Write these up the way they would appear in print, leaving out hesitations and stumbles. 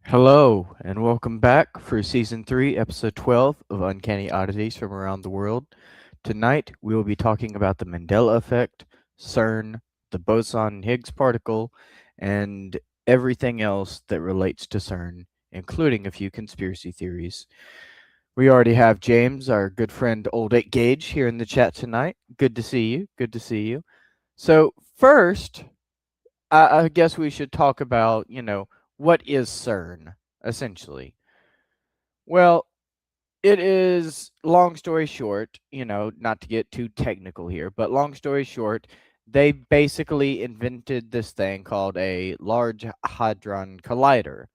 Hello, and welcome back for Season 3, Episode 12 of Uncanny Oddities from around the world. Tonight, we will be talking about the Mandela effect, CERN, the boson Higgs particle, and everything else that relates to CERN, including a few conspiracy theories. We already have James, our good friend Old 8 Gauge, here in the chat tonight. Good to see you. Good to see you. So, first, I guess we should talk about, what is CERN, essentially? Well, it is, long story short, not to get too technical here, but long story short, they basically invented this thing called a Large Hadron Collider.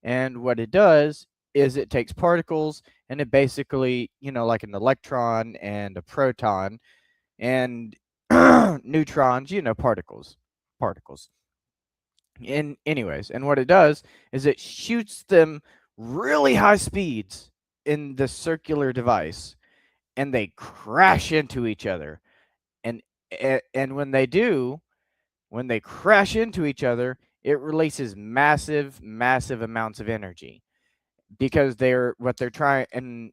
And what it does is it takes particles and it basically, like an electron and a proton and neutrons, particles. And what it does is it shoots them really high speeds in the circular device, and they crash into each other. And when they crash into each other, it releases massive amounts of energy, because what they're trying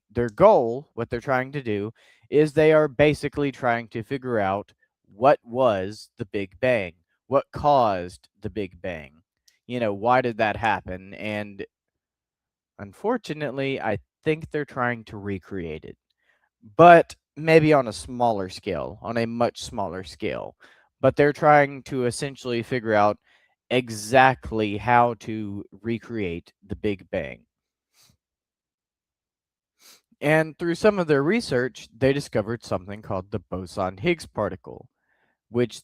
to do is they are basically trying to figure out what was the Big Bang, what caused the Big Bang. Why did that happen? And unfortunately, I think they're trying to recreate it, but maybe on a smaller scale, on a much smaller scale. But they're trying to essentially figure out exactly how to recreate the Big Bang. And through some of their research, they discovered something called the boson Higgs particle, which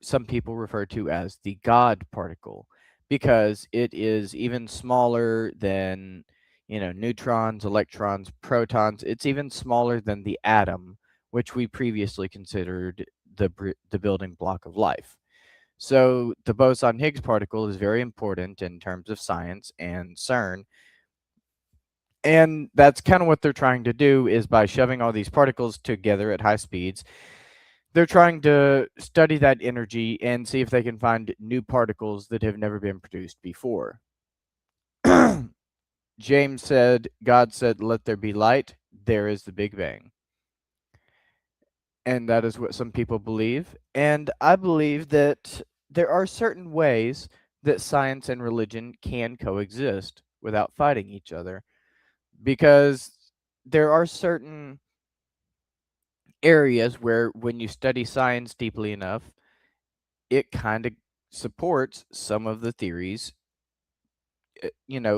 some people refer to as the God particle, because it is even smaller than, neutrons, electrons, protons. It's even smaller than the atom, which we previously considered the building block of life. So the boson Higgs particle is very important in terms of science and CERN. And that's kind of what they're trying to do, is by shoving all these particles together at high speeds, they're trying to study that energy and see if they can find new particles that have never been produced before. James said, God said, let there be light. There is the Big Bang. And that is what some people believe. And I believe that there are certain ways that science and religion can coexist without fighting each other, because there are certain areas where, when you study science deeply enough, it kind of supports some of the theories,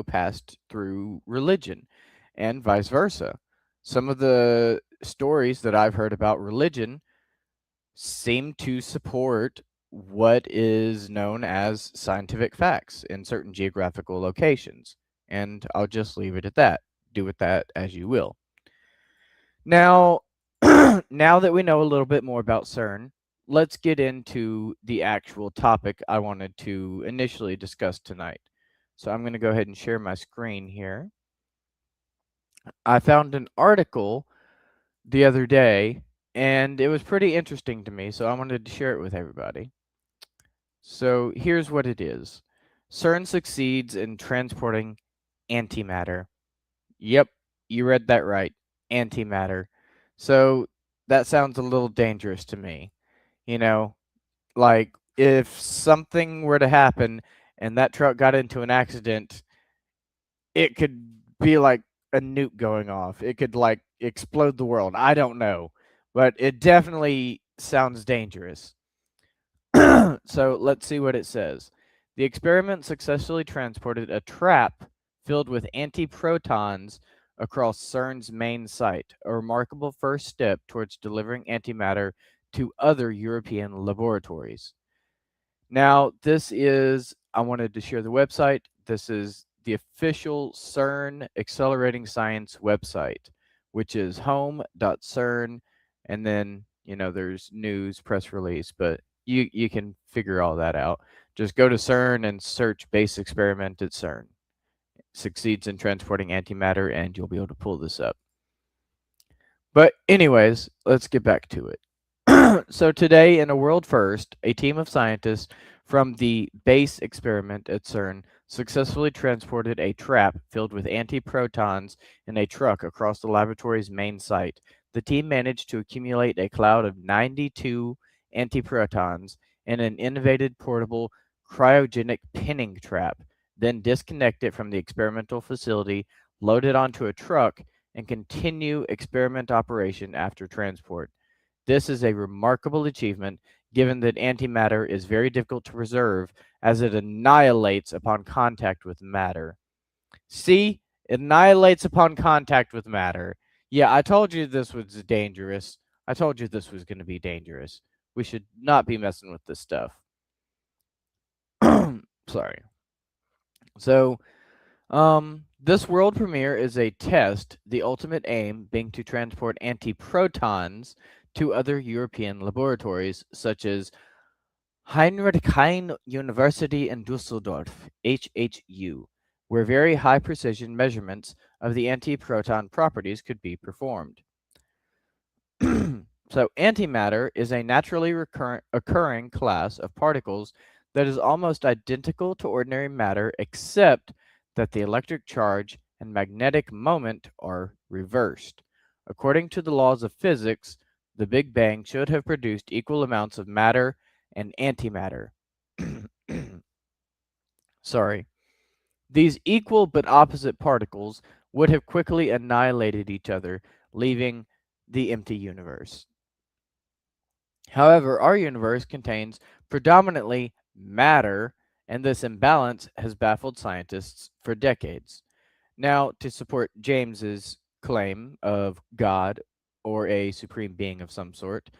passed through religion, and vice versa. Some of the stories that I've heard about religion seem to support what is known as scientific facts in certain geographical locations. And I'll just leave it at that. Do with that as you will. Now, now that we know a little bit more about CERN, let's get into the actual topic I wanted to initially discuss tonight. So I'm going to go ahead and share my screen here. I found an article the other day, and it was pretty interesting to me, so I wanted to share it with everybody. So here's what it is. CERN succeeds in transporting antimatter. Yep, you read that right. Antimatter. So that sounds a little dangerous to me. Like, if something were to happen and that truck got into an accident, it could be like a nuke going off. It could, like, explode the world. I don't know. But it definitely sounds dangerous. So let's see what it says. The experiment successfully transported a trap filled with antiprotons across CERN's main site, a remarkable first step towards delivering antimatter to other European laboratories. Now, I wanted to share the website. This is the official CERN Accelerating Science website, which is home.cern, and then, there's news, press release, but you can figure all that out. Just go to CERN and search base experiment at CERN. Succeeds in transporting antimatter, and you'll be able to pull this up. But anyways, let's get back to it. So today, in a world first, a team of scientists from the BASE experiment at CERN successfully transported a trap filled with antiprotons in a truck across the laboratory's main site. The team managed to accumulate a cloud of 92 antiprotons in an innovative portable cryogenic pinning trap, then disconnect it from the experimental facility, load it onto a truck, and continue experiment operation after transport. This is a remarkable achievement given that antimatter is very difficult to preserve as it annihilates upon contact with matter. See? It annihilates upon contact with matter. Yeah, I told you this was dangerous. I told you this was going to be dangerous. We should not be messing with this stuff. Sorry. So, this world premiere is a test, the ultimate aim being to transport antiprotons to other European laboratories, such as Heinrich Heine University in Dusseldorf, HHU, where very high precision measurements of the antiproton properties could be performed. So, antimatter is a naturally occurring class of particles that is almost identical to ordinary matter, except that the electric charge and magnetic moment are reversed. According to the laws of physics, the Big Bang should have produced equal amounts of matter and antimatter. Sorry. These equal but opposite particles would have quickly annihilated each other, leaving the empty universe. However, our universe contains predominantly matter, and this imbalance has baffled scientists for decades. Now, to support James's claim of God or a supreme being of some sort,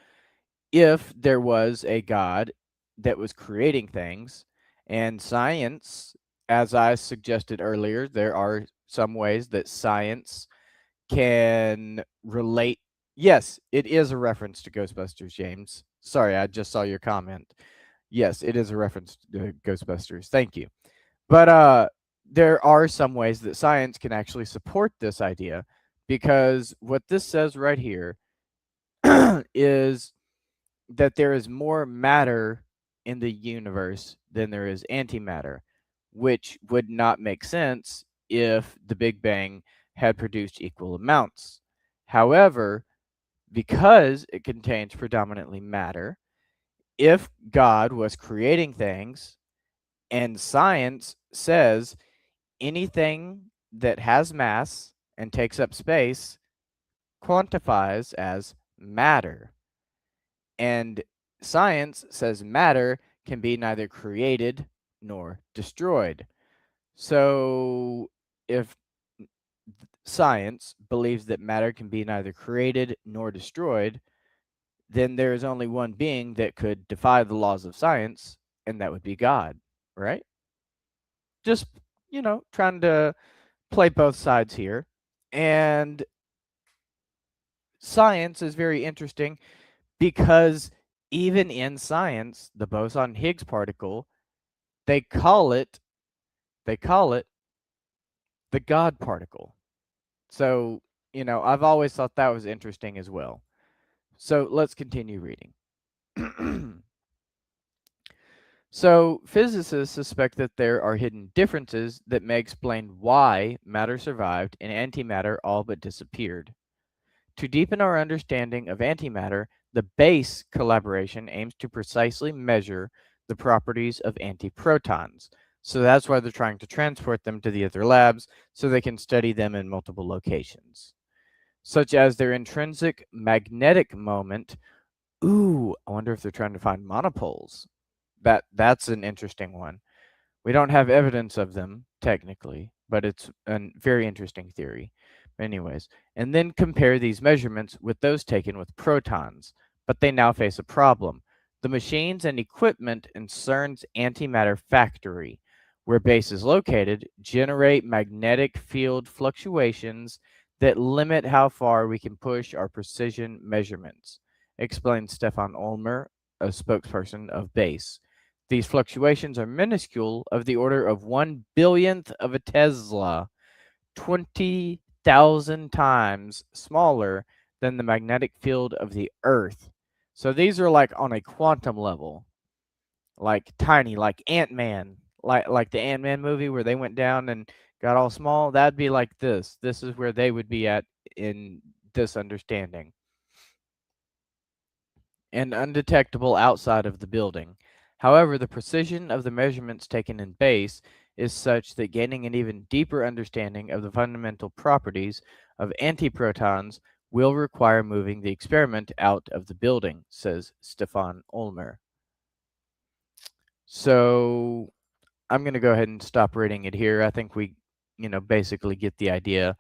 if there was a God that was creating things, and science, as I suggested earlier, there are some ways that science can relate. Yes, it is a reference to Ghostbusters, James. Sorry, I just saw your comment. Yes, it is a reference to Ghostbusters. Thank you. But there are some ways that science can actually support this idea, because what this says right here is that there is more matter in the universe than there is antimatter, which would not make sense if the Big Bang had produced equal amounts. However, because it contains predominantly matter, if God was creating things and science says anything that has mass and takes up space quantifies as matter, and science says matter can be neither created nor destroyed. So, if science believes that matter can be neither created nor destroyed, then there is only one being that could defy the laws of science, and that would be God, right? Just, trying to play both sides here. And science is very interesting because even in science, the boson Higgs particle, they call it the God particle. So, I've always thought that was interesting as well. So, let's continue reading. So, physicists suspect that there are hidden differences that may explain why matter survived and antimatter all but disappeared. To deepen our understanding of antimatter, the BASE collaboration aims to precisely measure the properties of antiprotons. So that's why they're trying to transport them to the other labs so they can study them in multiple locations, such as their intrinsic magnetic moment. Ooh, I wonder if they're trying to find monopoles. That's an interesting one. We don't have evidence of them technically, but it's a very interesting theory. Anyways, and then compare these measurements with those taken with protons. But they now face a problem. The machines and equipment in CERN's antimatter factory, where BASE is located, generate magnetic field fluctuations that limit how far we can push our precision measurements, explains Stefan Ulmer, a spokesperson of BASE. These fluctuations are minuscule, of the order of 1/1000th of a Tesla, 20,000 times smaller than the magnetic field of the Earth. So these are like on a quantum level. like tiny, like Ant-Man, like the Ant-Man movie where they went down and got all small. That'd be like this. This is where they would be at in this understanding. And undetectable outside of the building. However, the precision of the measurements taken in base is such that gaining an even deeper understanding of the fundamental properties of antiprotons will require moving the experiment out of the building, says Stefan Ulmer. So I'm going to go ahead and stop reading it here. I think we, basically get the idea.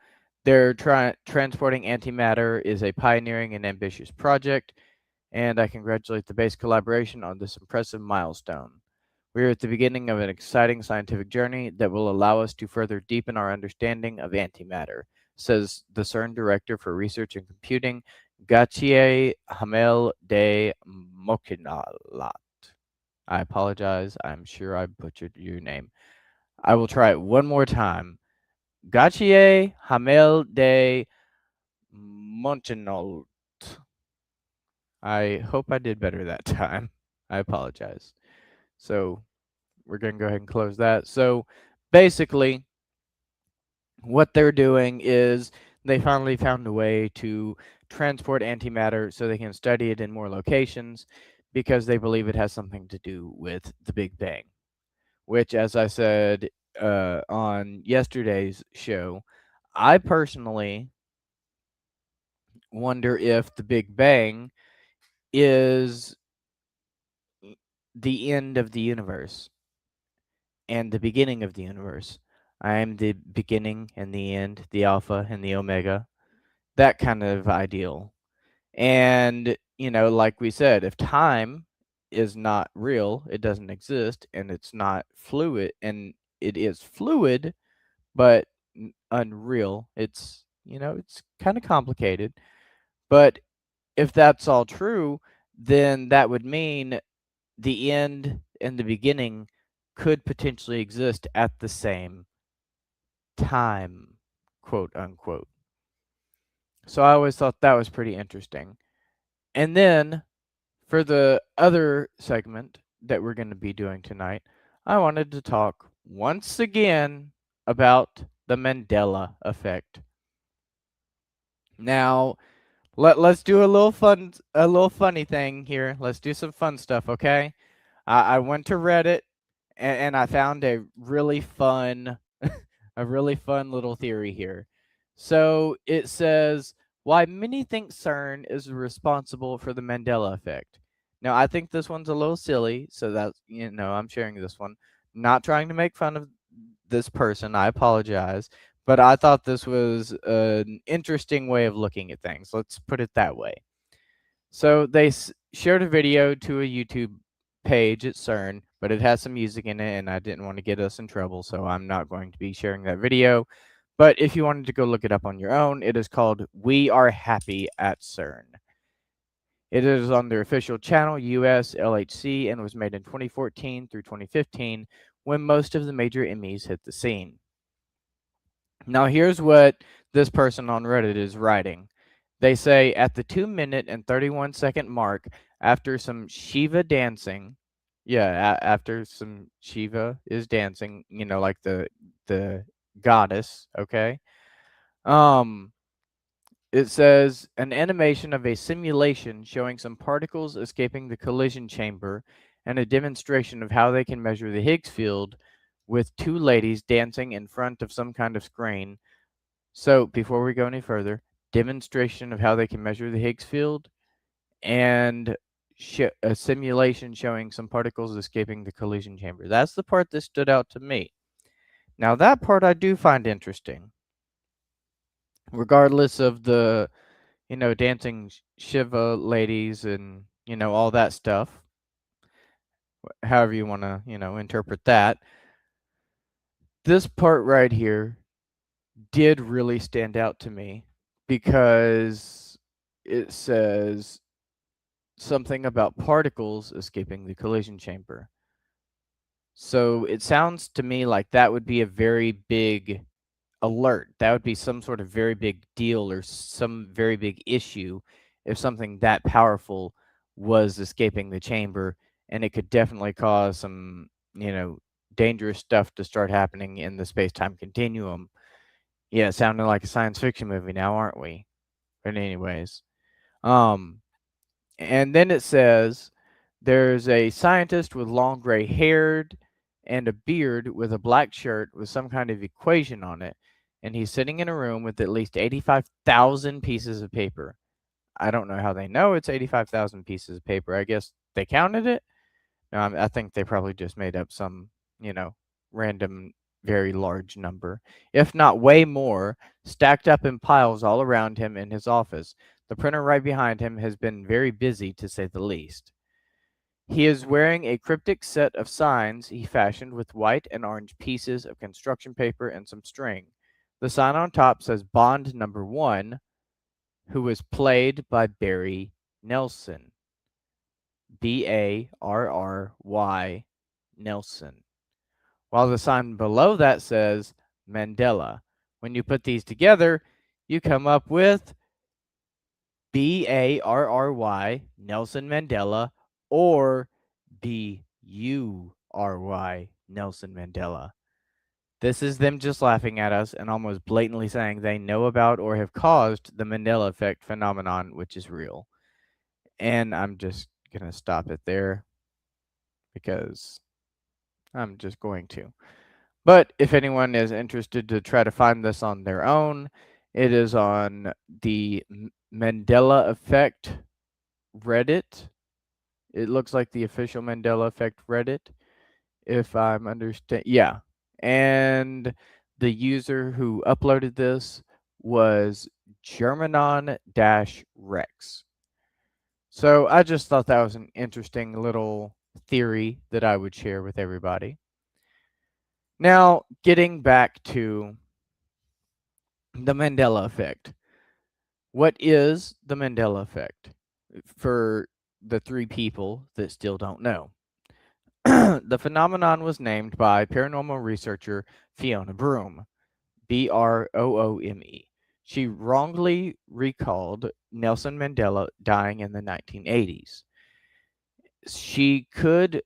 They're transporting antimatter is a pioneering and ambitious project, and I congratulate the base collaboration on this impressive milestone. We are at the beginning of an exciting scientific journey that will allow us to further deepen our understanding of antimatter, says the CERN Director for Research and Computing, Gauthier Hamel de Moquinalat. I apologize. I'm sure I butchered your name. I will try it one more time. Gauthier Hamel de Montenolt. I hope I did better that time. I apologize. So we're going to go ahead and close that. So basically, what they're doing is they finally found a way to transport antimatter so they can study it in more locations because they believe it has something to do with the Big Bang, which, as I said on yesterday's show, I personally wonder if the Big Bang is the end of the universe and the beginning of the universe. I am the beginning and the end, the alpha and the omega, that kind of ideal. And, like we said, if time is not real, it doesn't exist, and it's not fluid, and it is fluid, but unreal. It's kind of complicated. But if that's all true, then that would mean the end and the beginning could potentially exist at the same time, quote unquote. So I always thought that was pretty interesting. And then for the other segment that we're going to be doing tonight, I wanted to talk once again about the Mandela effect. Now, let's do a little funny thing here. Let's do some fun stuff, okay? I went to Reddit and I found a really fun a really fun little theory here. So it says why many think CERN is responsible for the Mandela effect. Now I think this one's a little silly, so that's I'm sharing this one. Not trying to make fun of this person, I apologize, but I thought this was an interesting way of looking at things. Let's put it that way. So they shared a video to a YouTube page at CERN, but it has some music in it, and I didn't want to get us in trouble, so I'm not going to be sharing that video. But if you wanted to go look it up on your own, it is called We Are Happy at CERN. It is on their official channel, US LHC, and was made in 2014 through 2015 when most of the major Emmys hit the scene. Now, here's what this person on Reddit is writing. They say at the 2-minute and 31-second mark, after some Shiva dancing, after some Shiva is dancing, like the goddess, okay? It says an animation of a simulation showing some particles escaping the collision chamber and a demonstration of how they can measure the Higgs field with two ladies dancing in front of some kind of screen. So before we go any further, demonstration of how they can measure the Higgs field and a simulation showing some particles escaping the collision chamber. That's the part that stood out to me. Now that part I do find interesting. Regardless of the, dancing Shiva ladies and, all that stuff, however you want to, interpret that. This part right here did really stand out to me because it says something about particles escaping the collision chamber. So it sounds to me like that would be a very big alert. That would be some sort of very big deal or some very big issue if something that powerful was escaping the chamber and it could definitely cause some, dangerous stuff to start happening in the space-time continuum. Yeah, sounding like a science fiction movie now, aren't we? But anyways, um, and then it says there's a scientist with long gray hair and a beard with a black shirt with some kind of equation on it, and he's sitting in a room with at least 85,000 pieces of paper. I don't know how they know it's 85,000 pieces of paper. I guess they counted it. No, I think they probably just made up some, random, very large number, if not way more, stacked up in piles all around him in his office. The printer right behind him has been very busy, to say the least. He is wearing a cryptic set of signs he fashioned with white and orange pieces of construction paper and some string. The sign on top says Bond Number 1, who was played by Barry Nelson. Barry Nelson. While the sign below that says Mandella. When you put these together, you come up with Barry Nelson Mandela or Bury Nelson Mandela. This is them just laughing at us and almost blatantly saying they know about or have caused the Mandela effect phenomenon, which is real. And I'm just going to stop it there because I'm just going to. But if anyone is interested to try to find this on their own, it is on the Mandela Effect Reddit. It looks like the official Mandela Effect Reddit, if I'm understand. Yeah. And the user who uploaded this was Germanon-Rex. So I just thought that was an interesting little theory that I would share with everybody. Now, getting back to the Mandela effect. What is the Mandela effect? For the 3 people that still don't know. The phenomenon was named by paranormal researcher Fiona Broome, Broome. She wrongly recalled Nelson Mandela dying in the 1980s. She said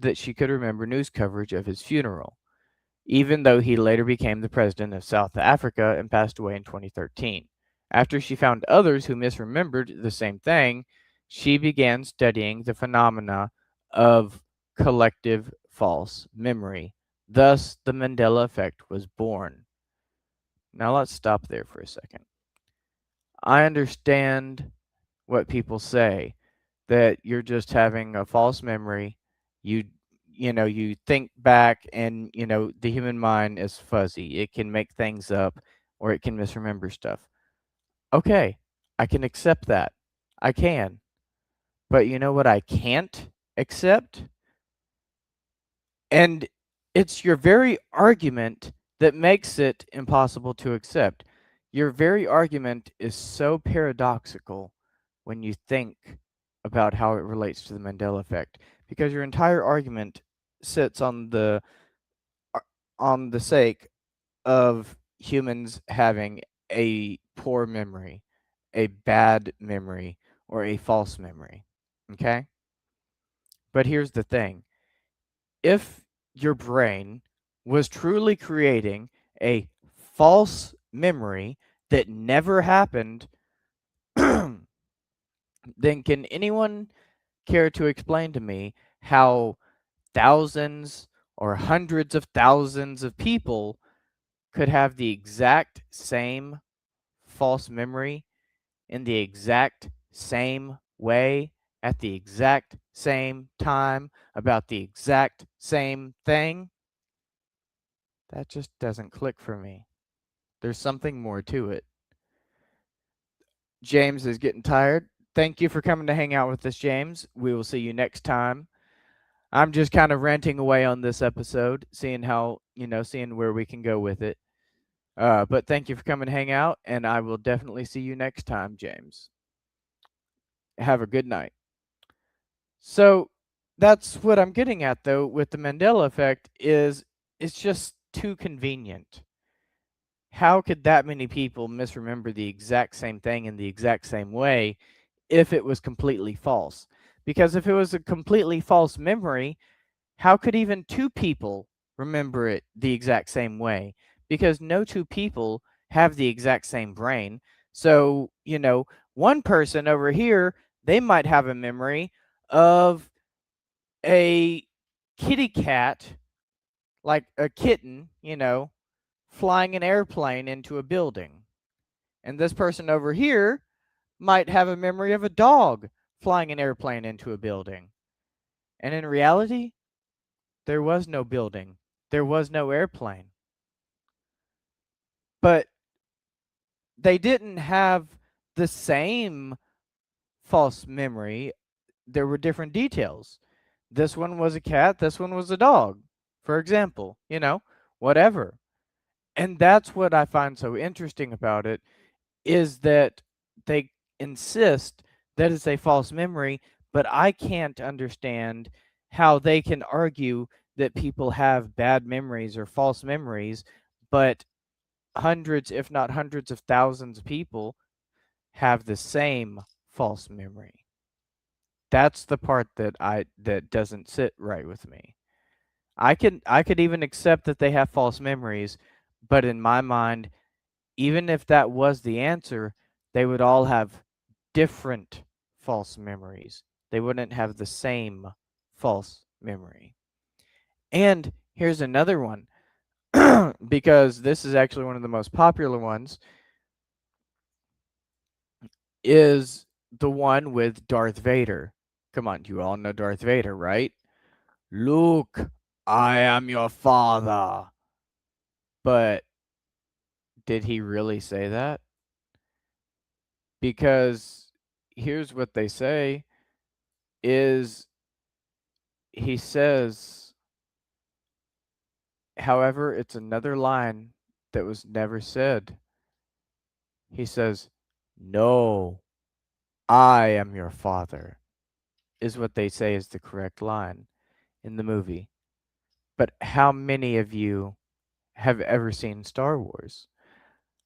that she could remember news coverage of his funeral, even though he later became the president of South Africa and passed away in 2013. After she found others who misremembered the same thing, she began studying the phenomena of collective false memory. Thus, the Mandela effect was born. Now, let's stop there for a second. I understand what people say, that you're just having a false memory. You think back and, the human mind is fuzzy. It can make things up or it can misremember stuff. Okay, I can accept that. I can. But you know what I can't accept? And it's your very argument that makes it impossible to accept. Your very argument is so paradoxical when you think about how it relates to the Mandela effect, because your entire argument sits on the sake of humans having a poor memory, a bad memory, or a false memory. Okay? But here's the thing. If your brain was truly creating a false memory that never happened, then can anyone care to explain to me how thousands or hundreds of thousands of people could have the exact same false memory in the exact same way at the exact same time about the exact same thing? That just doesn't click for me. There's something more to it. James is getting tired. Thank you for coming to hang out with us, James. We will see you next time. I'm just kind of ranting away on this episode, seeing how, seeing where we can go with it. But thank you for coming to hang out, and I will definitely see you next time, James. Have a good night. So that's what I'm getting at, though, with the Mandela effect is it's just too convenient. How could that many people misremember the exact same thing in the exact same way if it was completely false? Because if it was a completely false memory, how could even two people remember it the exact same way? Because no two people have the exact same brain. So, one person over here, they might have a memory of a kitty cat, like a kitten, flying an airplane into a building. And this person over here might have a memory of a dog flying an airplane into a building. And in reality, there was no building, there was no airplane. But they didn't have the same false memory. There were different details. This one was a cat, this one was a dog, for example, whatever. And that's what I find so interesting about it, is that they insist that it's a false memory, but I can't understand how they can argue that people have bad memories or false memories, but hundreds, if not hundreds of thousands of people have the same false memory. That's the part that doesn't sit right with me. I could even accept that they have false memories, but in my mind, even if that was the answer, they would all have different false memories. They wouldn't have the same false memory. And here's another one, because this is actually one of the most popular ones, is the one with Darth Vader. Come on, you all know Darth Vader, right? Luke, I am your father. But did he really say that? Because here's what they say is he says, however, it's another line that was never said. He says, "No, I am your father," is what they say is the correct line in the movie. But how many of you have ever seen Star Wars?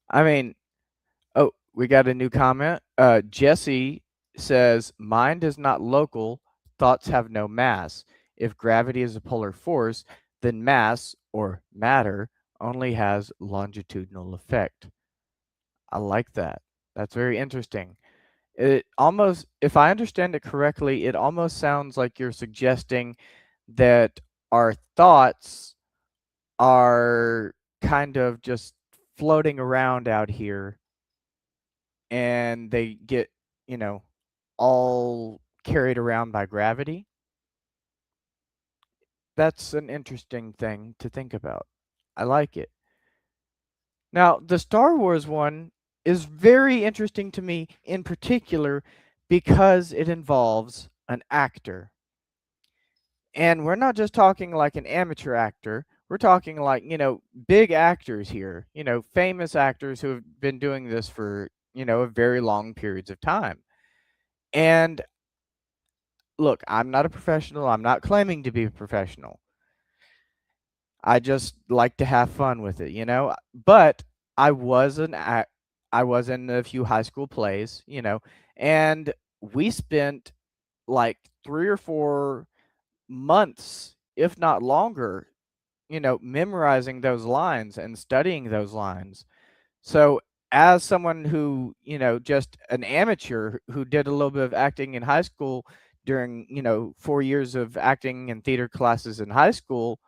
I mean, oh, we got a new comment. Jesse says, "Mind is not local, thoughts have no mass. If gravity is a polar force, then mass, or matter, only has longitudinal effect." I like that. That's very interesting. It almost, if I understand it correctly, it almost sounds like you're suggesting that our thoughts are kind of just floating around out here and they get, you know, all carried around by gravity. That's an interesting thing to think about. I like it. Now, the Star Wars one is very interesting to me in particular because it involves an actor. And we're not just talking like an amateur actor. We're talking like, big actors here, famous actors who have been doing this for, a very long periods of time. And look, I'm not a professional. I'm not claiming to be a professional. I just like to have fun with it, But I was I was in a few high school plays, and we spent like 3 or 4 months, if not longer, memorizing those lines and studying those lines. So as someone who, just an amateur who did a little bit of acting in high school during, 4 years of acting and theater classes in high school,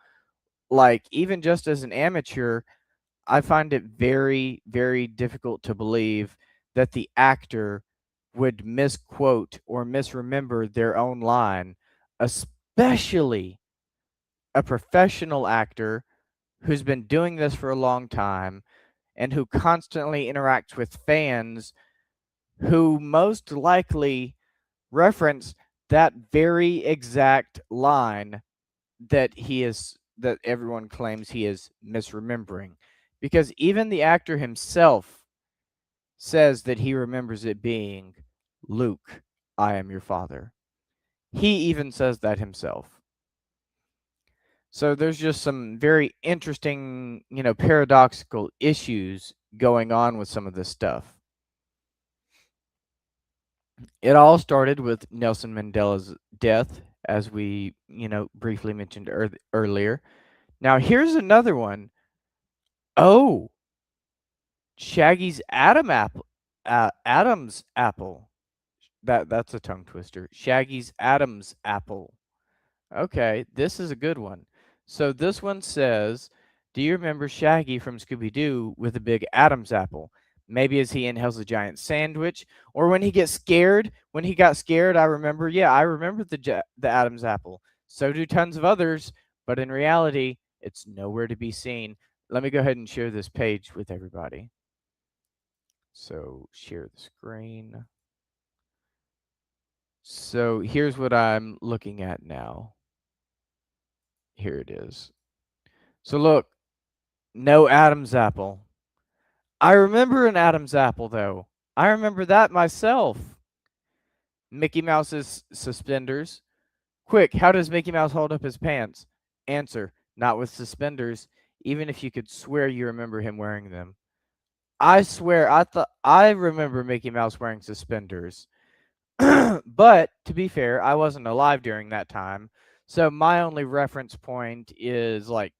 like even just as an amateur, I find it very, very difficult to believe that the actor would misquote or misremember their own line, especially a professional actor who's been doing this for a long time and who constantly interacts with fans who most likely reference that very exact line that everyone claims he is misremembering, because even the actor himself says that he remembers it being, "Luke, I am your father." He even says that himself. So there's just some very interesting, paradoxical issues going on with some of this stuff. It all started with Nelson Mandela's death, as we, briefly mentioned earlier. Now, here's another one. Oh, Shaggy's Adam's apple. That's a tongue twister. Shaggy's Adam's apple. Okay, this is a good one. So this one says, do you remember Shaggy from Scooby Doo with a big Adam's apple? Maybe as he inhales a giant sandwich, or when he gets scared. When he got scared, I remember. Yeah, I remember the Adam's apple. So do tons of others, but in reality, it's nowhere to be seen. Let me go ahead and share this page with everybody. So share the screen. So here's what I'm looking at now. Here it is. So look, no Adam's apple. I remember an Adam's apple, though. I remember that myself. Mickey Mouse's suspenders. Quick, how does Mickey Mouse hold up his pants? Answer, not with suspenders, even if you could swear you remember him wearing them. I swear, I remember Mickey Mouse wearing suspenders. But to be fair, I wasn't alive during that time. So my only reference point is like,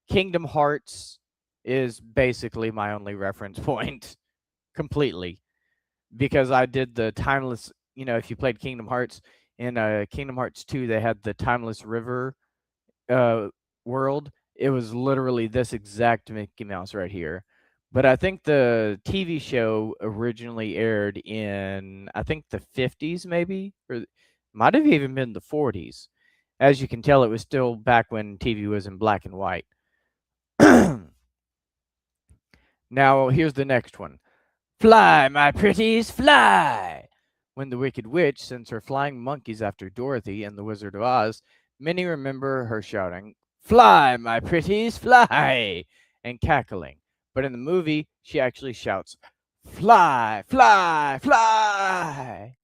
Kingdom Hearts is basically my only reference point completely, because I did the timeless, if you played Kingdom Hearts in Kingdom Hearts 2, they had the timeless river uh world. It was literally this exact Mickey Mouse right here. But I think the TV show originally aired in, I think, the 50s maybe, or might have even been the 40s. As you can tell, it was still back when TV was in black and white. Now, here's the next one. Fly, my pretties, fly! When the Wicked Witch sends her flying monkeys after Dorothy and the Wizard of Oz, many remember her shouting, Fly, my pretties, fly! And cackling. But in the movie, she actually shouts, Fly, fly, fly!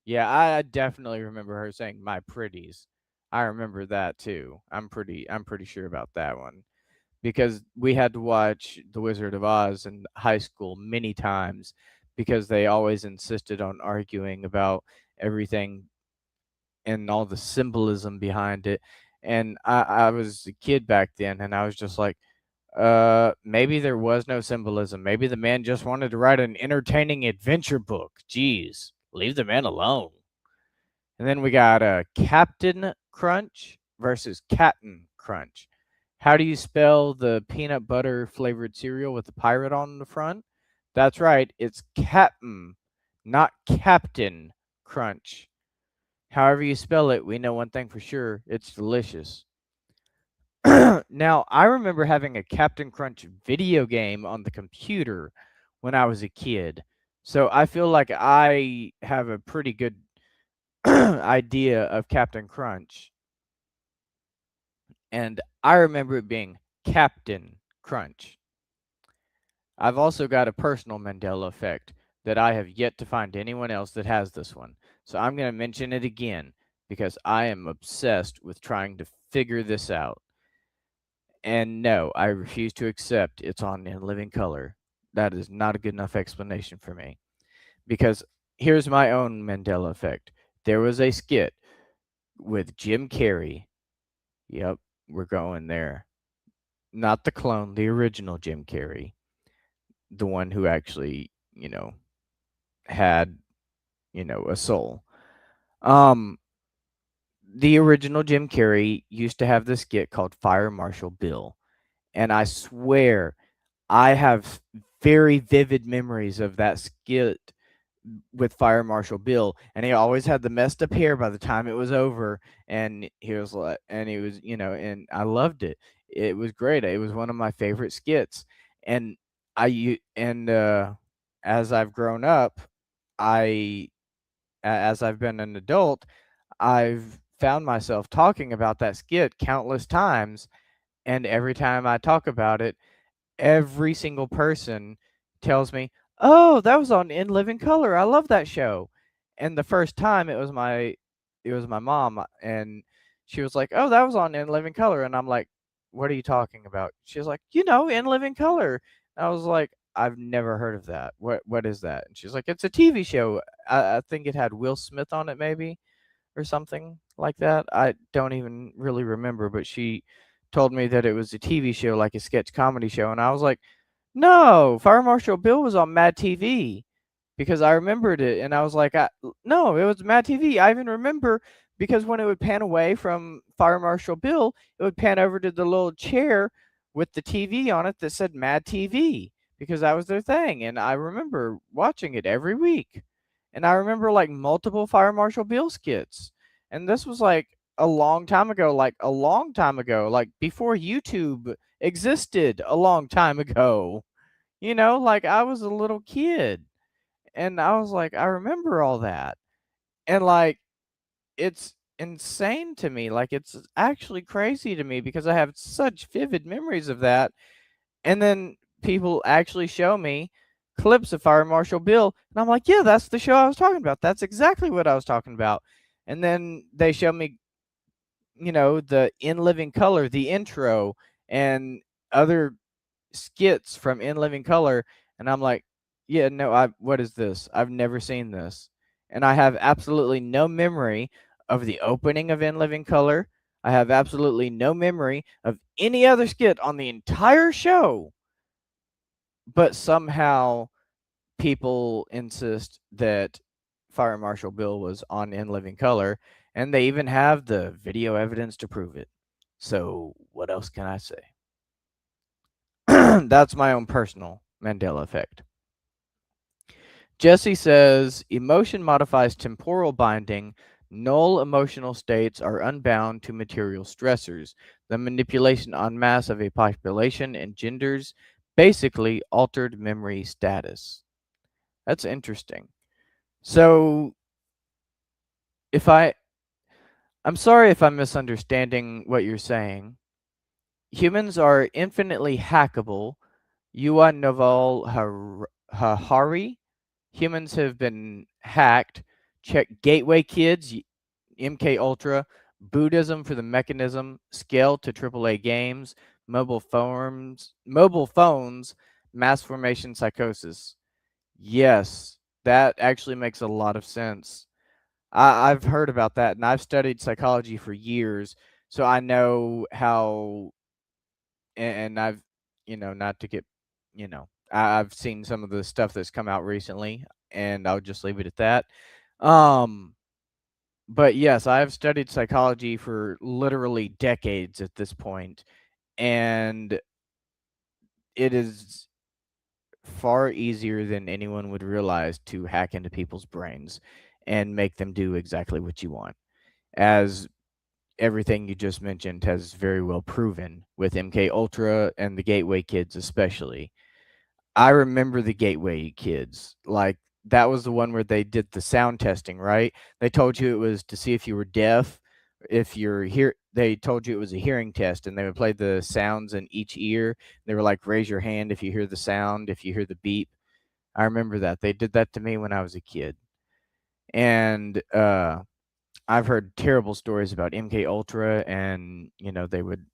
Yeah, I definitely remember her saying, my pretties. I remember that too. I'm pretty sure about that one, because we had to watch The Wizard of Oz in high school many times, because they always insisted on arguing about everything and all the symbolism behind it. And I was a kid back then, and I was just like, maybe there was no symbolism. Maybe the man just wanted to write an entertaining adventure book. Jeez, leave the man alone. And then we got Captain Crunch versus Captain Crunch. How do you spell the peanut butter flavored cereal with the pirate on the front? That's right, it's Captain, not Captain Crunch. However you spell it, we know one thing for sure, it's delicious. Now, I remember having a Captain Crunch video game on the computer when I was a kid. So I feel like I have a pretty good idea of Captain Crunch. And I remember it being Captain Crunch. I've also got a personal Mandela effect that I have yet to find anyone else that has this one. So I'm going to mention it again because I am obsessed with trying to figure this out. And no, I refuse to accept it's on in living color. That is not a good enough explanation for me. Because here's my own Mandela effect. There was a skit with Jim Carrey. Yep, we're going there. Not the clone, the original Jim Carrey. The one who actually, had, a soul. Um, the original Jim Carrey used to have this skit called Fire Marshal Bill. And I swear I have very vivid memories of that skit with Fire Marshal Bill, and he always had the messed up hair by the time it was over, and he was like, and he was, and I loved it. It was great. It was one of my favorite skits, and as I've grown up, as I've been an adult, I've found myself talking about that skit countless times, and every time I talk about it, every single person tells me, "Oh, that was on In Living Color. I love that show." And the first time it was my mom, and she was like, "Oh, that was on In Living Color." And I'm like, "What are you talking about?" She was like, "In Living Color." I was like, I've never heard of that. What is that?" And she's like, "It's a TV show. I think it had Will Smith on it, maybe, or something like that. I don't even really remember, but she told me that it was a TV show, like a sketch comedy show, and I was like, "No, Fire Marshal Bill was on Mad TV." Because I remembered it, and I was like, "No, it was Mad TV." I even remember because when it would pan away from Fire Marshal Bill, it would pan over to the little chair with the TV on it that said Mad TV because that was their thing, and I remember watching it every week. And I remember like multiple Fire Marshal Bill skits. And this was like a long time ago, like before YouTube existed a long time ago. Like I was a little kid. And I was like, I remember all that. And like it's insane to me. Like it's actually crazy to me because I have such vivid memories of that. And then people actually show me clips of Fire Marshal Bill, and I'm like, "Yeah, that's the show I was talking about. That's exactly what I was talking about." And then they show me, the In Living Color, the intro, and other skits from In Living Color, and I'm like, "Yeah, no, what is this? I've never seen this." And I have absolutely no memory of the opening of In Living Color. I have absolutely no memory of any other skit on the entire show, but somehow people insist that Fire Marshal Bill was on In Living Color, and they even have the video evidence to prove it. So, what else can I say? That's my own personal Mandela effect. Jesse says emotion modifies temporal binding. Null emotional states are unbound to material stressors. The manipulation en masse of a population engenders basically altered memory status. That's interesting. So, if I'm sorry if I'm misunderstanding what you're saying. Humans are infinitely hackable. Yuval Noval Harari. Humans have been hacked. Check Gateway Kids, MK Ultra, Buddhism for the Mechanism, Scale to AAA Games, mobile phones, mass formation psychosis. Yes, that actually makes a lot of sense. I've heard about that, and I've studied psychology for years, so I know how. And I've, not to get, I've seen some of the stuff that's come out recently, and I'll just leave it at that. Um, but yes, I've studied psychology for literally decades at this point, and it is far easier than anyone would realize to hack into people's brains and make them do exactly what you want. As everything you just mentioned has very well proven with MK Ultra and the Gateway Kids especially. I remember the Gateway Kids. Like that was the one where they did the sound testing, right? They told you it was to see if you were deaf, if you're here. They told you it was a hearing test, and they would play the sounds in each ear. They were like, "Raise your hand if you hear the sound, if you hear the beep." I remember that. They did that to me when I was a kid. And I've heard terrible stories about MK Ultra, and they would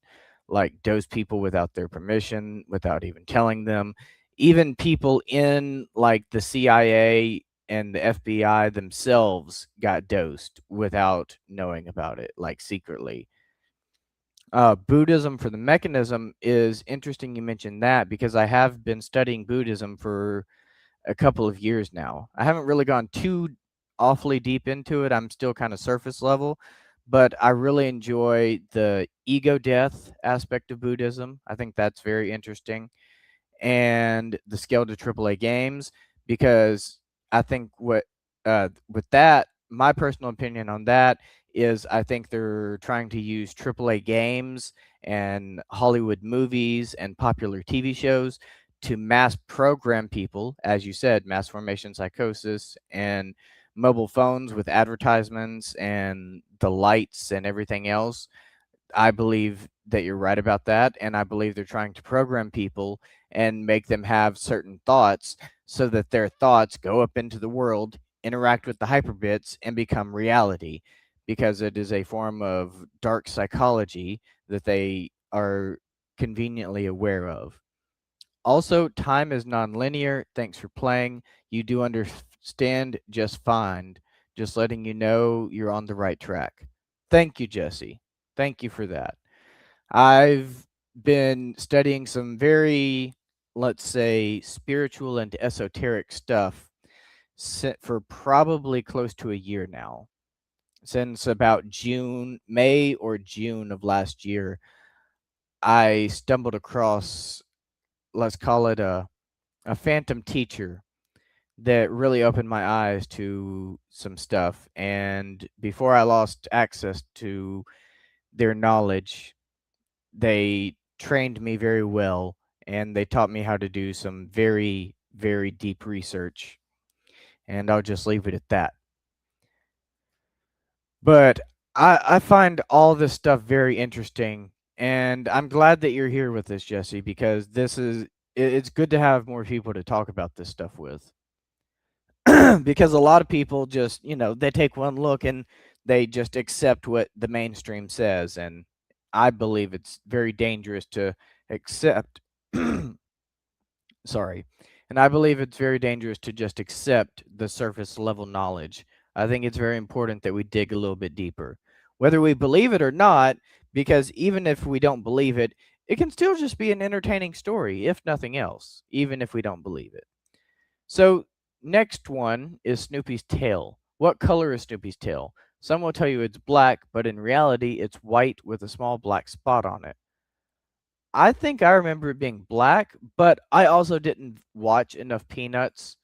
like dose people without their permission, without even telling them. Even people in like the CIA and the FBI themselves got dosed without knowing about it, like secretly. Buddhism for the mechanism is interesting you mentioned that because I have been studying Buddhism for a couple of years now. I haven't really gone too awfully deep into it. I'm still kind of surface level, but I really enjoy the ego death aspect of Buddhism. I think that's very interesting. And the scale to AAA games because I think with that, my personal opinion on that is I think they're trying to use AAA games and Hollywood movies and popular TV shows to mass program people, as you said, mass formation psychosis and mobile phones with advertisements and the lights and everything else. I believe that you're right about that, and I believe they're trying to program people and make them have certain thoughts so that their thoughts go up into the world, interact with the hyperbits, and become reality because it is a form of dark psychology that they are conveniently aware of. Also, time is nonlinear. Thanks for playing. You do understand just fine. Just letting you know you're on the right track. Thank you, Jesse. Thank you for that. I've been studying some very, let's say, spiritual and esoteric stuff for probably close to a year now. Since about May or June of last year, I stumbled across, let's call it a phantom teacher that really opened my eyes to some stuff. And before I lost access to their knowledge, they trained me very well and they taught me how to do some very, very deep research. And I'll just leave it at that. But I find all this stuff very interesting. And I'm glad that you're here with us, Jesse, because it's good to have more people to talk about this stuff with. Because a lot of people just, they take one look and they just accept what the mainstream says. And I believe it's very dangerous to accept. Sorry. And I believe it's very dangerous to just accept the surface level knowledge. I think it's very important that we dig a little bit deeper, whether we believe it or not, because even if we don't believe it, it can still just be an entertaining story, if nothing else, even if we don't believe it. So, next one is Snoopy's tail. What color is Snoopy's tail? Some will tell you it's black, but in reality, it's white with a small black spot on it. I think I remember it being black, but I also didn't watch enough Peanuts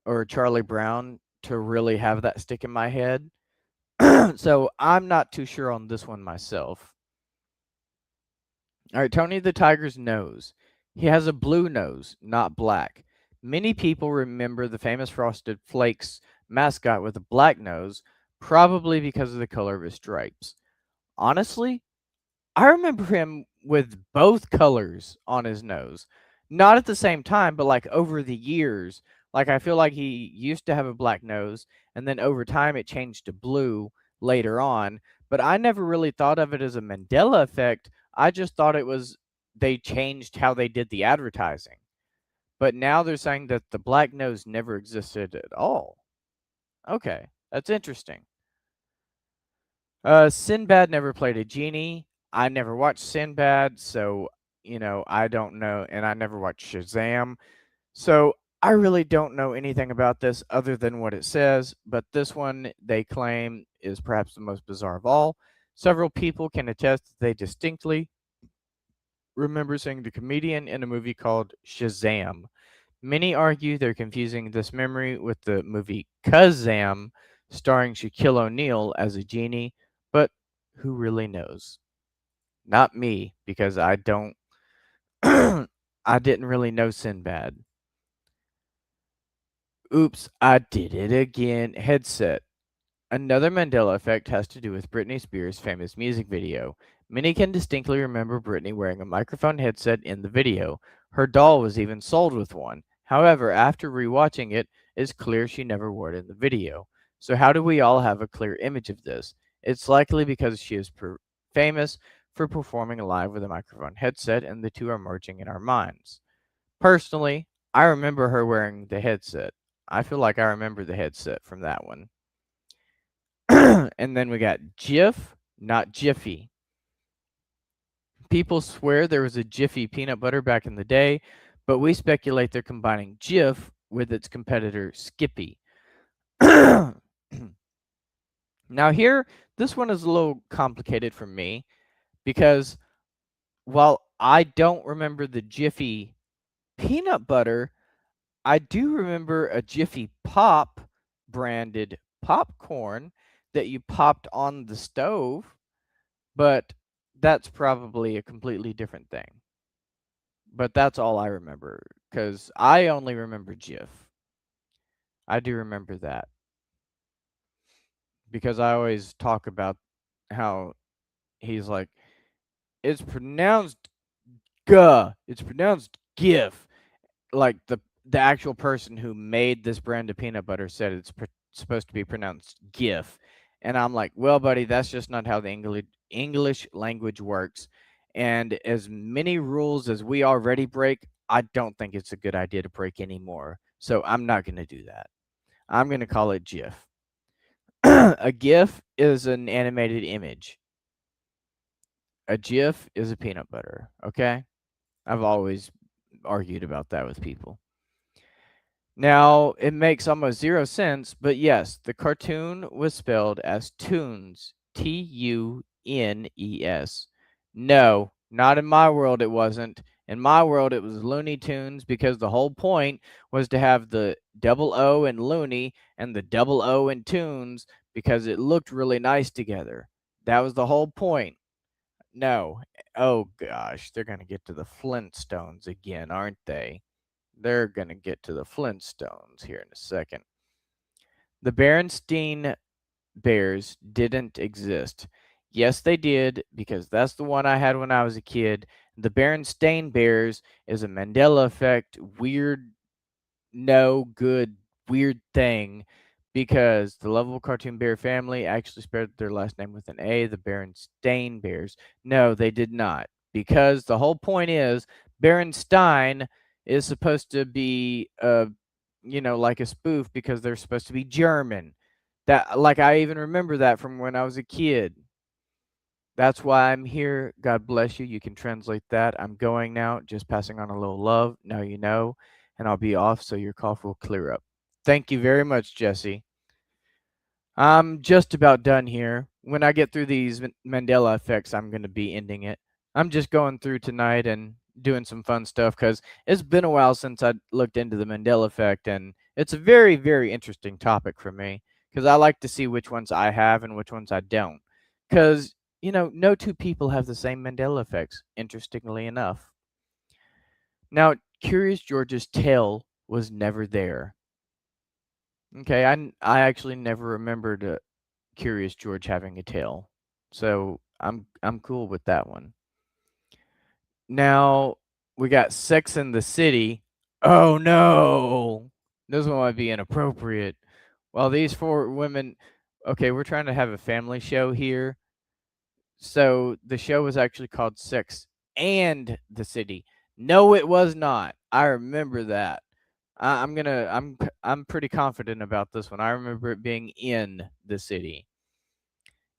or Charlie Brown to really have that stick in my head. So I'm not too sure on this one myself. All right, Tony the Tiger's nose. He has a blue nose, not black. Many people remember the famous Frosted Flakes mascot with a black nose, probably because of the color of his stripes. Honestly, I remember him with both colors on his nose. Not at the same time, but like over the years. Like I feel like he used to have a black nose and then over time it changed to blue later on, but I never really thought of it as a Mandela effect. I just thought it was they changed how they did the advertising. But now they're saying that the black nose never existed at all. Okay, that's interesting. Sinbad never played a genie. I never watched Sinbad, so I don't know, and I never watched Shazam, so I really don't know anything about this other than what it says. But this one they claim is perhaps the most bizarre of all. Several people can attest that they distinctly remember seeing the comedian in a movie called Shazam. Many argue they're confusing this memory with the movie Kazam, starring Shaquille O'Neal as a genie, but who really knows? Not me, because I don't. I didn't really know Sinbad. Oops, I did it again. Headset. Another Mandela effect has to do with Britney Spears' famous music video. Many can distinctly remember Britney wearing a microphone headset in the video. Her doll was even sold with one. However, after rewatching it, it's clear she never wore it in the video. So how do we all have a clear image of this? It's likely because she is famous for performing live with a microphone headset and the two are merging in our minds. Personally, I remember her wearing the headset. I feel like I remember the headset from that one. And then we got Jif, not Jiffy. People swear there was a Jiffy peanut butter back in the day, but we speculate they're combining Jif with its competitor Skippy. Now, here, this one is a little complicated for me because while I don't remember the Jiffy peanut butter, I do remember a Jiffy Pop branded popcorn that you popped on the stove, but that's probably a completely different thing. But that's all I remember because I only remember Jif. I do remember that because I always talk about how he's like, it's pronounced guh, it's pronounced gif. Like the actual person who made this brand of peanut butter said it's supposed to be pronounced gif, and I'm like, well, buddy, that's just not how the English language works. And as many rules as we already break, I don't think it's a good idea to break anymore. So I'm not going to do that. I'm going to call it GIF. A GIF is an animated image. A GIF is a peanut butter. Okay? I've always argued about that with people. Now, it makes almost zero sense, but yes, the cartoon was spelled as Tunes, Tunes. No, not in my world it wasn't. In my world it was Looney Tunes because the whole point was to have the double O in Looney and the double O in Tunes because it looked really nice together. That was the whole point. No. Oh gosh, they're going to get to the Flintstones again, aren't they? They're going to get to the Flintstones here in a second. The Berenstein Bears didn't exist. Yes, they did, because that's the one I had when I was a kid. The Berenstain Bears is a Mandela effect, weird, no good, weird thing, because the lovable cartoon bear family actually spelled their last name with an A, the Berenstain Bears. No, they did not, because the whole point is Berenstein is supposed to be like a spoof because they're supposed to be German. That, like, I even remember that from when I was a kid. That's why I'm here. God bless you. You can translate that. I'm going now, just passing on a little love. Now you know, and I'll be off so your cough will clear up. Thank you very much, Jesse. I'm just about done here. When I get through these Mandela effects, I'm going to be ending it. I'm just going through tonight and doing some fun stuff because it's been a while since I looked into the Mandela effect, and it's a very, very interesting topic for me because I like to see which ones I have and which ones I don't. Because, no two people have the same Mandela effects, interestingly enough. Now, Curious George's tail was never there. Okay, I actually never remembered Curious George having a tail. So I'm cool with that one. Now we got Sex in the City. Oh no. This one might be inappropriate. Well, these four women, okay, we're trying to have a family show here. So the show was actually called Sex and the City. No, it was not. I remember that. I'm pretty confident about this one. I remember it being in the city.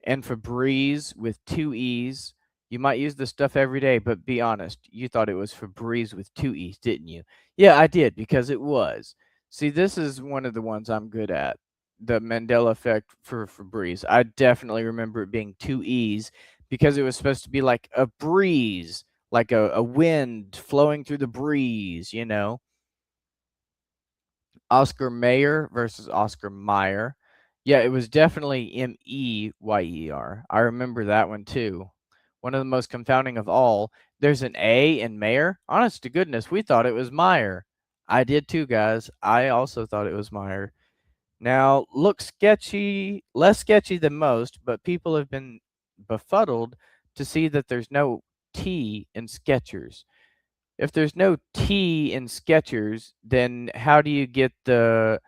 And Febreze with two E's. You might use this stuff every day, but be honest, you thought it was Febreze with two E's, didn't you? Yeah, I did, because it was. See, this is one of the ones I'm good at. The Mandela effect for Febreze. I definitely remember it being two E's because it was supposed to be like a breeze, like a wind flowing through the breeze. Oscar Mayer versus Oscar Mayer. Yeah, it was definitely Meyer. I remember that one too. One of the most confounding of all. There's an A in Mayer. Honest to goodness, we thought it was Meyer. I did too, guys. I also thought it was Meyer. Now, looks sketchy, less sketchy than most, but people have been befuddled to see that there's no T in Skechers. If there's no T in Skechers, then how do you get the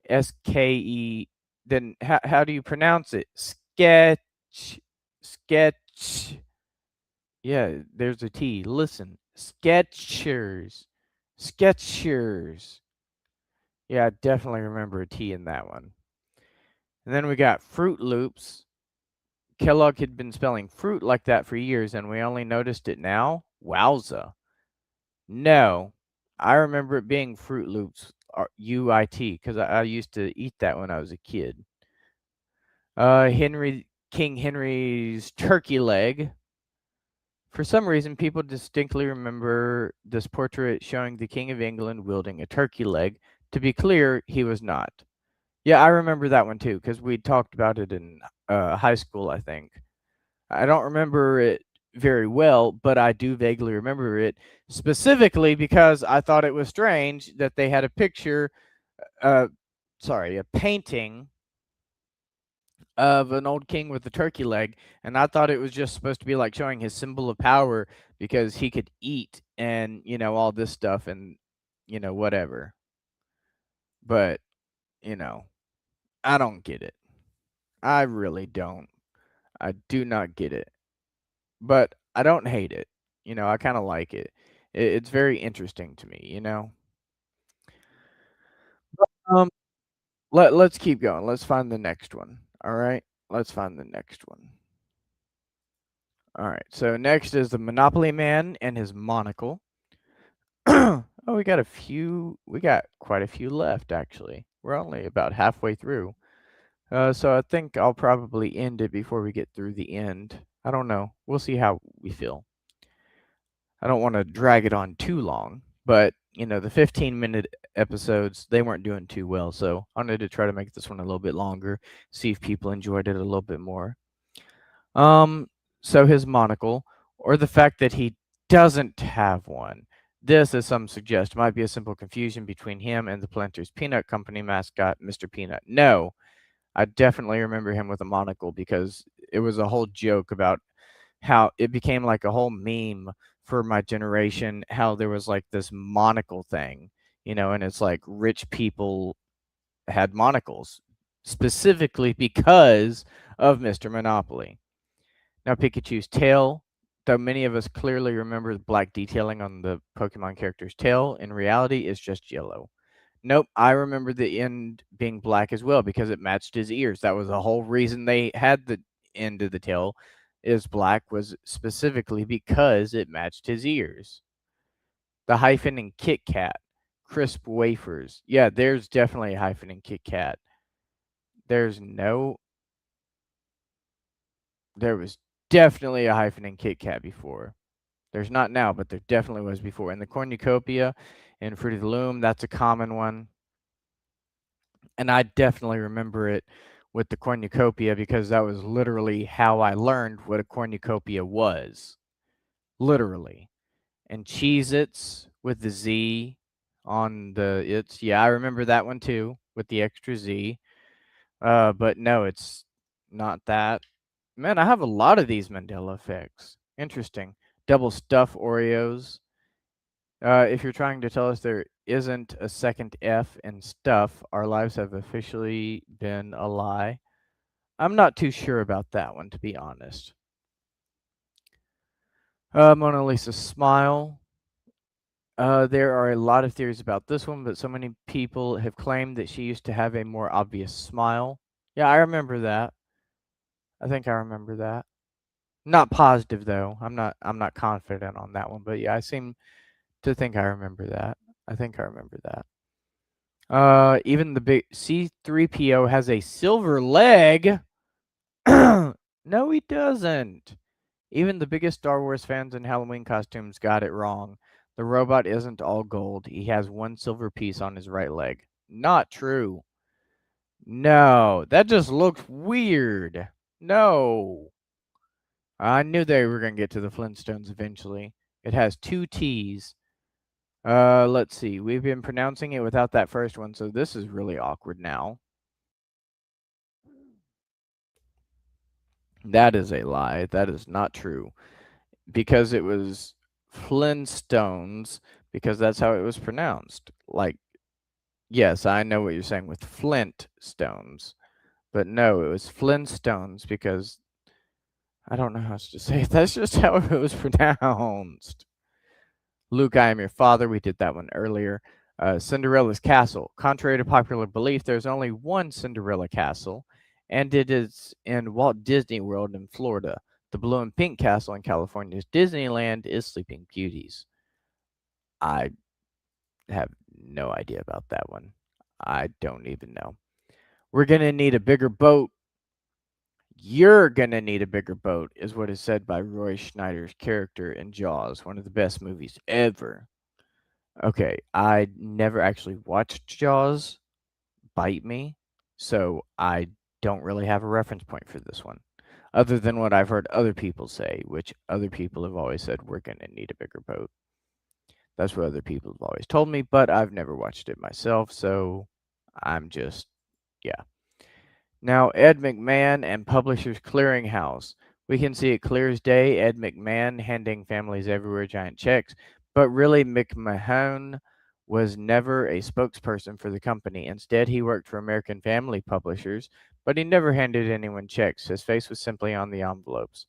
SKE? Then how do you pronounce it? Sketch. Yeah, there's a T. Listen, Skechers. Yeah, I definitely remember a T in that one. And then we got Fruit Loops. Kellogg had been spelling fruit like that for years, and we only noticed it now. Wowza. No, I remember it being Fruit Loops, or UIT, because I used to eat that when I was a kid. King Henry's turkey leg. For some reason, people distinctly remember this portrait showing the King of England wielding a turkey leg. To be clear, he was not. Yeah, I remember that one too, because we talked about it in high school, I think. I don't remember it very well, but I do vaguely remember it specifically because I thought it was strange that they had a picture, uh, a painting of an old king with a turkey leg, and I thought it was just supposed to be like showing his symbol of power because he could eat and all this stuff and whatever. But you know, I don't get it. I really don't. I do not get it. But I don't hate it. I kind of like it. It's very interesting to me, you know? Um, let's keep going. Let's find the next one. All right? Let's find the next one. All right. So next is the Monopoly Man and his monocle. Oh, we got quite a few left actually. We're only about halfway through. So I think I'll probably end it before we get through the end. I don't know. We'll see how we feel. I don't want to drag it on too long, but you know, the 15-minute episodes, they weren't doing too well, so I wanted to try to make this one a little bit longer, see if people enjoyed it a little bit more. Um, so his monocle, or the fact that he doesn't have one. This, as some suggest, might be a simple confusion between him and the Planters Peanut Company mascot, Mr. Peanut. No, I definitely remember him with a monocle because it was a whole joke about how it became like a whole meme for my generation, how there was like this monocle thing, you know, and it's like rich people had monocles specifically because of Mr. Monopoly. Now, Pikachu's tail, though many of us clearly remember the black detailing on the Pokemon character's tail, in reality is just yellow. Nope, I remember the end being black as well because it matched his ears. That was the whole reason they had the end of the tail is black, was specifically because it matched his ears. The hyphen in Kit Kat, crisp wafers. Yeah, there's definitely a hyphen in Kit Kat. There's no There was definitely a hyphen in Kit Kat before. There's not now, but there definitely was before. And the cornucopia and Fruit of the Loom, that's a common one. And I definitely remember it with the cornucopia because that was literally how I learned what a cornucopia was. Literally. And Cheez-Its with the Z on the it's. Yeah, I remember that one too with the extra Z. But no, it's not that. Man, I have a lot of these Mandela effects. Interesting. Double stuff Oreos. If you're trying to tell us there isn't a second F in stuff, our lives have officially been a lie. I'm not too sure about that one, to be honest. Mona Lisa's smile. There are a lot of theories about this one, but so many people have claimed that she used to have a more obvious smile. Yeah, I remember that. I think I remember that. Not positive though. I'm not confident on that one, but yeah, I seem to think I remember that. I think I remember that. Even the big C3PO has a silver leg. No, he doesn't. Even the biggest Star Wars fans in Halloween costumes got it wrong. The robot isn't all gold. He has one silver piece on his right leg. Not true. No, that just looks weird. No. I knew they were going to get to the Flintstones eventually. It has two T's. Let's see. We've been pronouncing it without that first one, so this is really awkward now. That is a lie. That is not true. Because it was Flintstones, because that's how it was pronounced. Like, yes, I know what you're saying with Flintstones, but no, it was Flintstones because I don't know how else to say it. That's just how it was pronounced. Luke, I am your father. We did that one earlier. Cinderella's Castle. Contrary to popular belief, there's only one Cinderella Castle, and it is in Walt Disney World in Florida. The blue and pink castle in California's Disneyland is Sleeping Beauty's. I have no idea about that one. I don't even know. We're going to need a bigger boat. You're going to need a bigger boat, is what is said by Roy Schneider's character in Jaws, one of the best movies ever. Okay, I never actually watched Jaws. Bite me. So I don't really have a reference point for this one, other than what I've heard other people say, which other people have always said we're going to need a bigger boat. That's what other people have always told me, but I've never watched it myself, so I'm just, yeah. Now, Ed McMahon and Publishers Clearinghouse. We can see it clear as day. Ed McMahon handing families everywhere giant checks, but really, McMahon was never a spokesperson for the company. Instead, he worked for American Family Publishers, but he never handed anyone checks. His face was simply on the envelopes.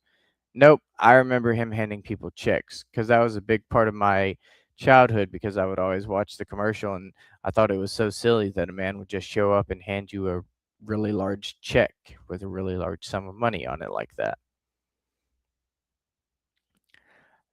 Nope, I remember him handing people checks because that was a big part of my childhood because I would always watch the commercial and I thought it was so silly that a man would just show up and hand you a really large check with a really large sum of money on it like that.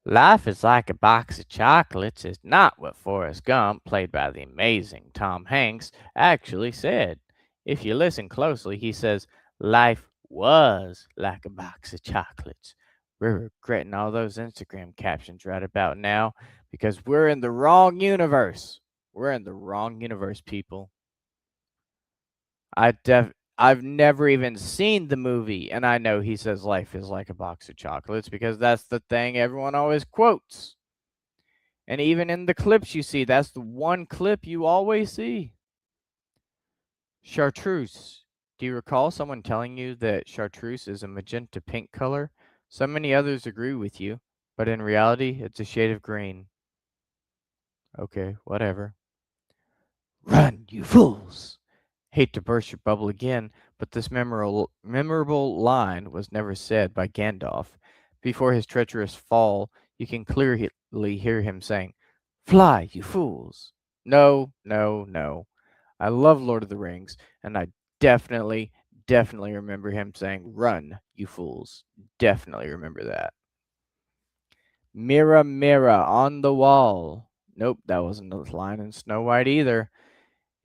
Life is like a box of chocolates is not what Forrest Gump, played by the amazing Tom Hanks, actually said. If you listen closely, he says, life was like a box of chocolates. We're regretting all those Instagram captions right about now because we're in the wrong universe. We're in the wrong universe, people. I've never even seen the movie, and I know he says life is like a box of chocolates because that's the thing everyone always quotes. And even in the clips you see, that's the one clip you always see. Chartreuse. Do you recall someone telling you that chartreuse is a magenta pink color? So many others agree with you, but in reality, it's a shade of green. Okay, whatever. Run, you fools! Hate to burst your bubble again, but this memorable line was never said by Gandalf. Before his treacherous fall, you can clearly hear him saying, Fly, you fools! No, no, no. I love Lord of the Rings, and I definitely remember him saying, Run, you fools. Definitely remember that. Mirror, mirror on the wall. Nope, that wasn't a line in Snow White either.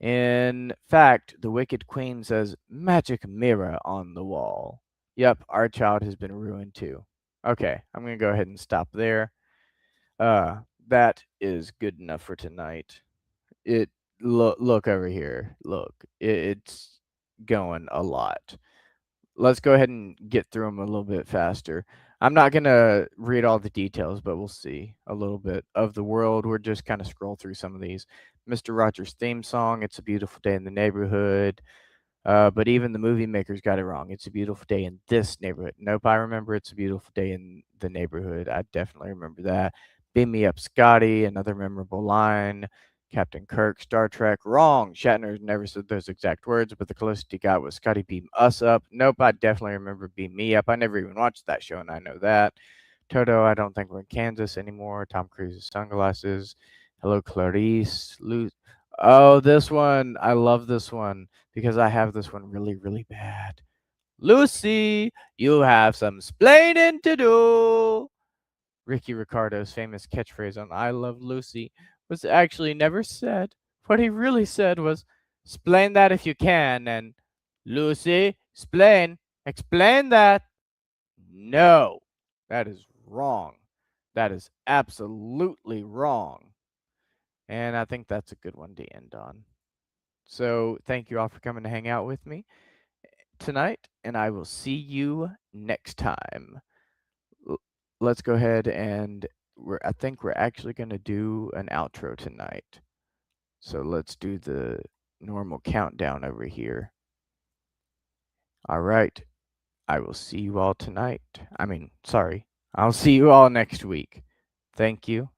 In fact, the Wicked Queen says, Magic mirror on the wall. Yep, our child has been ruined too. Okay, I'm going to go ahead and stop there. That is good enough for tonight. Look over here. Look, it's going a lot. Let's go ahead and get through them a little bit faster. I'm not gonna read all the details, but we'll see a little bit of the world. We're just kind of scroll through some of these. Mr. Rogers' theme song, "It's a Beautiful Day in the Neighborhood." But even the movie makers got it wrong. It's a beautiful day in this neighborhood. Nope, I remember it's a beautiful day in the neighborhood. I definitely remember that. Beam me up, Scotty. Another memorable line. Captain Kirk, Star Trek. Wrong. Shatner never said those exact words, but the closest he got was Scotty beam us up. Nope, I definitely remember beam me up. I never even watched that show, and I know that. Toto, I don't think we're in Kansas anymore. Tom Cruise's sunglasses. Hello, Clarice. Oh, this one. I love this one because I have this one really, really bad. Lucy, you have some splaining to do. Ricky Ricardo's famous catchphrase on I Love Lucy was actually never said. What he really said was, "Splain that if you can," and Lucy, explain that. No, that is wrong. That is absolutely wrong. And I think that's a good one to end on. So thank you all for coming to hang out with me tonight, and I will see you next time. Let's go ahead and I think we're actually going to do an outro tonight. So let's do the normal countdown over here. All right. I will see you all tonight. I'll see you all next week. Thank you.